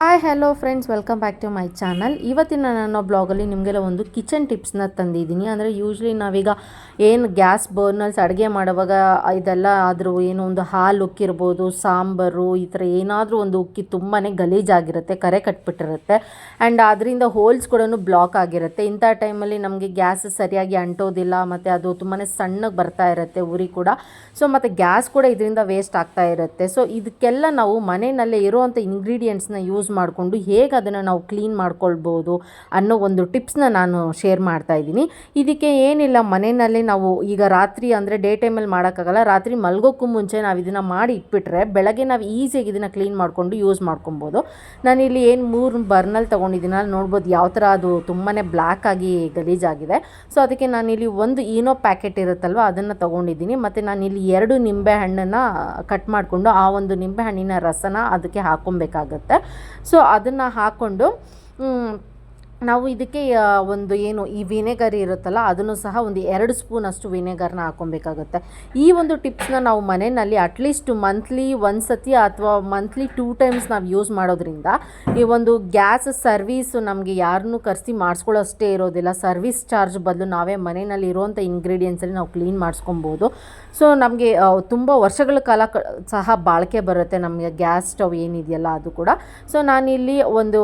Hi hello friends, welcome back to my channel. ಇವತ್ತಿನ ನನ್ನ ಬ್ಲಾಗಲ್ಲಿ ನಿಮಗೆಲ್ಲ ಒಂದು ಕಿಚನ್ ಟಿಪ್ಸ್ನ ತಂದಿದ್ದೀನಿ. ಅಂದರೆ ಯೂಶ್ವಲಿ ನಾವೀಗ ಏನು ಗ್ಯಾಸ್ ಬರ್ನರ್ಸ್ ಅಡುಗೆ ಮಾಡುವಾಗ ಇದೆಲ್ಲ ಆದರೂ ಏನೋ ಒಂದು ಹಾಲು ಉಕ್ಕಿರ್ಬೋದು, ಸಾಂಬಾರು ಈ ಥರ ಏನಾದರೂ ಒಂದು ಉಕ್ಕಿ ತುಂಬಾ ಗಲೀಜಾಗಿರುತ್ತೆ, ಕರೆ ಕಟ್ಬಿಟ್ಟಿರುತ್ತೆ. ಆ್ಯಂಡ್ ಅದರಿಂದ ಹೋಲ್ಸ್ ಕೂಡ ಬ್ಲಾಕ್ ಆಗಿರುತ್ತೆ. ಇಂಥ ಟೈಮಲ್ಲಿ ನಮಗೆ ಗ್ಯಾಸ್ ಸರಿಯಾಗಿ ಅಂಟೋದಿಲ್ಲ, ಮತ್ತು ಅದು ತುಂಬಾ ಸಣ್ಣಗೆ ಬರ್ತಾ ಇರುತ್ತೆ ಉರಿ ಕೂಡ. ಸೊ ಮತ್ತು ಗ್ಯಾಸ್ ಕೂಡ ಇದರಿಂದ ವೇಸ್ಟ್ ಆಗ್ತಾ ಇರುತ್ತೆ. ಸೊ ಇದಕ್ಕೆಲ್ಲ ನಾವು ಮನೆಯಲ್ಲೇ ಇರುವಂಥ ಇಂಗ್ರೀಡಿಯೆಂಟ್ಸ್ನ ಯೂಸ್ ಮಾಡಿಕೊಂಡು ಹೇಗೆ ಅದನ್ನು ನಾವು ಕ್ಲೀನ್ ಮಾಡ್ಕೊಳ್ಬೋದು ಅನ್ನೋ ಒಂದು ಟಿಪ್ಸ್ನ ನಾನು ಶೇರ್ ಮಾಡ್ತಾ ಇದ್ದೀನಿ. ಇದಕ್ಕೆ ಏನಿಲ್ಲ, ಮನೆಯಲ್ಲೇ ನಾವು ಈಗ ರಾತ್ರಿ ಅಂದರೆ ಡೇ ಟೈಮಲ್ಲಿ ಮಾಡೋಕ್ಕಾಗಲ್ಲ, ರಾತ್ರಿ ಮಲ್ಗೋಕ್ಕೂ ಮುಂಚೆ ನಾವು ಇದನ್ನು ಮಾಡಿ ಇಟ್ಬಿಟ್ರೆ ಬೆಳಗ್ಗೆ ನಾವು ಈಸಿಯಾಗಿ ಇದನ್ನು ಕ್ಲೀನ್ ಮಾಡಿಕೊಂಡು ಯೂಸ್ ಮಾಡ್ಕೊಬೋದು. ನಾನಿಲ್ಲಿ ಏನು 3 ಬರ್ನಲ್ ತೊಗೊಂಡಿದ್ದೀನಿ, ಅಲ್ಲಿ ನೋಡ್ಬೋದು ಯಾವ ಥರ ಅದು ತುಂಬಾ ಬ್ಲ್ಯಾಕ್ ಆಗಿ ಗಲೀಜಾಗಿದೆ. ಸೊ ಅದಕ್ಕೆ ನಾನಿಲ್ಲಿ ಒಂದು ಈನೋ ಪ್ಯಾಕೆಟ್ ಇರುತ್ತಲ್ವ ಅದನ್ನು ತೊಗೊಂಡಿದ್ದೀನಿ. ಮತ್ತು ನಾನಿಲ್ಲಿ 2 ನಿಂಬೆ ಹಣ್ಣನ್ನು ಕಟ್ ಮಾಡಿಕೊಂಡು ಆ ಒಂದು ನಿಂಬೆ ಹಣ್ಣಿನ ರಸನ ಅದಕ್ಕೆ ಹಾಕ್ಕೊಬೇಕಾಗತ್ತೆ. ಸೊ ಅದನ್ನು ಹಾಕ್ಕೊಂಡು ನಾವು ಇದಕ್ಕೆ ಒಂದು ಏನು ಈ ವಿನೆಗರ್ ಇರುತ್ತಲ್ಲ ಅದನ್ನು ಸಹ ಒಂದು 2 ಸ್ಪೂನಷ್ಟು ವಿನೆಗರ್ನ ಹಾಕ್ಕೊಬೇಕಾಗುತ್ತೆ. ಈ ಒಂದು ಟಿಪ್ಸ್ನ ನಾವು ಮನೆಯಲ್ಲಿ ಅಟ್ಲೀಸ್ಟ್ ಮಂತ್ಲಿ 1 ಸತಿ ಅಥವಾ ಮಂತ್ಲಿ 2 ಟೈಮ್ಸ್ ನಾವು ಯೂಸ್ ಮಾಡೋದ್ರಿಂದ ಈ ಒಂದು ಗ್ಯಾಸ್ ಸರ್ವೀಸು ನಮಗೆ ಯಾರನ್ನೂ ಕರೆಸಿ ಮಾಡಿಸ್ಕೊಳ್ಳೋ ಅಷ್ಟೇ ಇರೋದಿಲ್ಲ. ಸರ್ವಿಸ್ ಚಾರ್ಜ್ ಬದಲು ನಾವೇ ಮನೆಯಲ್ಲಿ ಇರುವಂಥ ಇಂಗ್ರೀಡಿಯೆಂಟ್ಸಲ್ಲಿ ನಾವು ಕ್ಲೀನ್ ಮಾಡಿಸ್ಕೊಬೋದು. ಸೊ ನಮಗೆ ತುಂಬ ವರ್ಷಗಳ ಕಾಲ ಸಹ ಬಾಳಿಕೆ ಬರುತ್ತೆ ನಮಗೆ ಗ್ಯಾಸ್ ಸ್ಟವ್ ಏನಿದೆಯಲ್ಲ ಅದು ಕೂಡ. ಸೊ ನಾನಿಲ್ಲಿ ಒಂದು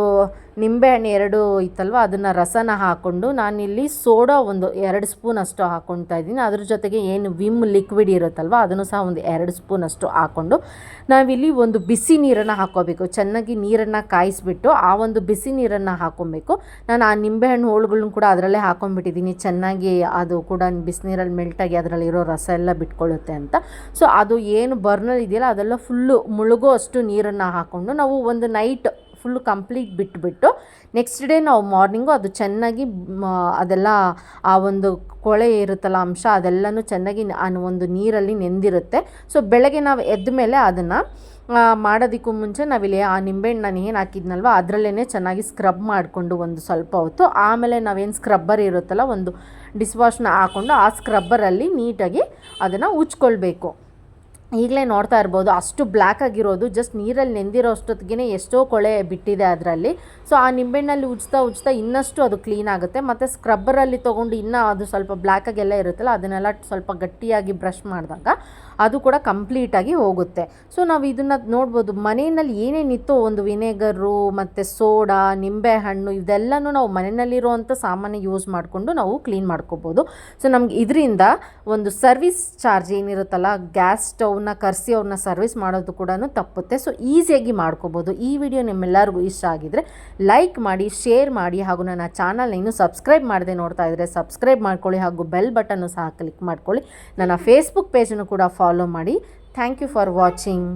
ನಿಂಬೆಹಣ್ಣು 2 ಇತ್ತಲ್ವ ಅದನ್ನು ರಸನ ಹಾಕ್ಕೊಂಡು ನಾನಿಲ್ಲಿ ಸೋಡಾ ಒಂದು 2 ಸ್ಪೂನಷ್ಟು ಹಾಕ್ಕೊಳ್ತಾ ಇದ್ದೀನಿ. ಅದ್ರ ಜೊತೆಗೆ ಏನು ವಿಮ್ ಲಿಕ್ವಿಡ್ ಇರುತ್ತಲ್ವ ಅದನ್ನು ಸಹ ಒಂದು 2 ಸ್ಪೂನಷ್ಟು ಹಾಕ್ಕೊಂಡು ನಾವಿಲ್ಲಿ ಒಂದು ಬಿಸಿ ನೀರನ್ನು ಹಾಕ್ಕೋಬೇಕು. ಚೆನ್ನಾಗಿ ನೀರನ್ನು ಕಾಯಿಸಿಬಿಟ್ಟು ಆ ಒಂದು ಬಿಸಿ ನೀರನ್ನು ಹಾಕ್ಕೊಬೇಕು. ನಾನು ಆ ನಿಂಬೆಹಣ್ಣು ಹೋಳುಗಳನ್ನ ಕೂಡ ಅದರಲ್ಲೇ ಹಾಕ್ಕೊಂಡ್ಬಿಟ್ಟಿದ್ದೀನಿ, ಚೆನ್ನಾಗಿ ಅದು ಕೂಡ ಬಿಸಿನೀರಲ್ಲಿ ಮೆಲ್ಟಾಗಿ ಅದರಲ್ಲಿರೋ ರಸ ಎಲ್ಲ ಬಿಟ್ಕೊಳ್ಳುತ್ತೆ ಅಂತ. ಸೊ ಅದು ಏನು ಬರ್ನರ್ ಇದೆಯಲ್ಲ ಅದೆಲ್ಲ ಫುಲ್ಲು ಮುಳುಗೋ ಅಷ್ಟು ನೀರನ್ನು ಹಾಕ್ಕೊಂಡು ನಾವು ಒಂದು ನೈಟ್ ಫುಲ್ಲು ಕಂಪ್ಲೀಟ್ ಬಿಟ್ಬಿಟ್ಟು ನೆಕ್ಸ್ಟ್ ಡೇ ನಾವು ಮಾರ್ನಿಂಗು ಅದು ಚೆನ್ನಾಗಿ ಅದೆಲ್ಲ ಆ ಒಂದು ಕೊಳೆ ಇರುತ್ತಲ್ಲ ಅಂಶ ಅದೆಲ್ಲನೂ ಚೆನ್ನಾಗಿ ಒಂದು ನೀರಲ್ಲಿ ನೆಂದಿರುತ್ತೆ. ಸೊ ಬೆಳಗ್ಗೆ ನಾವು ಎದ್ದ ಮೇಲೆ ಅದನ್ನು ಮಾಡೋದಕ್ಕೂ ಮುಂಚೆ ನಾವಿಲ್ಲಿ ಆ ನಿಂಬೆಹಣ್ಣು ನಾನು ಏನು ಹಾಕಿದ್ನಲ್ವ ಅದರಲ್ಲೇ ಚೆನ್ನಾಗಿ ಸ್ಕ್ರಬ್ ಮಾಡಿಕೊಂಡು ಒಂದು ಸ್ವಲ್ಪ ಹೊತ್ತು ಆಮೇಲೆ ನಾವೇನು ಸ್ಕ್ರಬ್ಬರ್ ಇರುತ್ತಲ್ಲ ಒಂದು ಡಿಸ್ ವಾಶ್ನ ಹಾಕ್ಕೊಂಡು ಆ ಸ್ಕ್ರಬ್ಬರಲ್ಲಿ ನೀಟಾಗಿ ಅದನ್ನು ಉಜ್ಕೊಳ್ಬೇಕು. ಈಗಲೇ ನೋಡ್ತಾ ಇರ್ಬೋದು ಅಷ್ಟು ಬ್ಲ್ಯಾಕ್ ಆಗಿರೋದು ಜಸ್ಟ್ ನೀರಲ್ಲಿ ನೆಂದಿರೋ ಅಷ್ಟೊತ್ತಿಗೆ ಎಷ್ಟೋ ಕೊಳೆ ಬಿಟ್ಟಿದೆ ಅದರಲ್ಲಿ. ಸೊ ಆ ನಿಂಬೆಹಣ್ಣಲ್ಲಿ ಉಜ್ತಾ ಇನ್ನಷ್ಟು ಅದು ಕ್ಲೀನ್ ಆಗುತ್ತೆ. ಮತ್ತು ಸ್ಕ್ರಬ್ಬರಲ್ಲಿ ತೊಗೊಂಡು ಇನ್ನೂ ಅದು ಸ್ವಲ್ಪ ಬ್ಲ್ಯಾಕಾಗೆಲ್ಲ ಇರುತ್ತಲ್ಲ ಅದನ್ನೆಲ್ಲ ಸ್ವಲ್ಪ ಗಟ್ಟಿಯಾಗಿ ಬ್ರಷ್ ಮಾಡಿದಾಗ ಅದು ಕೂಡ ಕಂಪ್ಲೀಟಾಗಿ ಹೋಗುತ್ತೆ. ಸೊ ನಾವು ಇದನ್ನು ನೋಡ್ಬೋದು ಮನೆಯಲ್ಲಿ ಏನೇನಿತ್ತೋ ಒಂದು ವಿನೆಗರು ಮತ್ತು ಸೋಡಾ, ನಿಂಬೆಹಣ್ಣು ಇದೆಲ್ಲನೂ ನಾವು ಮನೆಯಲ್ಲಿರುವಂಥ ಸಾಮಾನ್ಯ ಯೂಸ್ ಮಾಡಿಕೊಂಡು ನಾವು ಕ್ಲೀನ್ ಮಾಡ್ಕೋಬೋದು. ಸೊ ನಮ್ಗೆ ಇದರಿಂದ ಒಂದು ಸರ್ವಿಸ್ ಚಾರ್ಜ್ ಏನಿರುತ್ತಲ್ಲ ಗ್ಯಾಸ್ ಸ್ಟವ್ನ ಕರೆಸಿ ಅವ್ರನ್ನ ಸರ್ವಿಸ್ ಮಾಡೋದು ಕೂಡ ತಪ್ಪುತ್ತೆ. ಸೊ ಈಸಿಯಾಗಿ ಮಾಡ್ಕೋಬೋದು. ಈ ವಿಡಿಯೋ ನಿಮ್ಮೆಲ್ಲರಿಗೂ ಇಷ್ಟ ಆಗಿದ್ರೆ ಲೈಕ್ ಮಾಡಿ, ಶೇರ್ ಮಾಡಿ, ಹಾಗೂ ನನ್ನ ಚಾನಲ್ನ ಇನ್ನೂ ಸಬ್ಸ್ಕ್ರೈಬ್ ಮಾಡದೆ ನೋಡ್ತಾ ಇದ್ದರೆ ಸಬ್ಸ್ಕ್ರೈಬ್ ಮಾಡ್ಕೊಳ್ಳಿ, ಹಾಗೂ ಬೆಲ್ ಬಟನ್ನು ಸಹ ಕ್ಲಿಕ್ ಮಾಡ್ಕೊಳ್ಳಿ. ನನ್ನ ಫೇಸ್ಬುಕ್ ಪೇಜನ್ನು ಕೂಡ ಫಾಲೋ ಮಾಡಿ. Thank you for watching.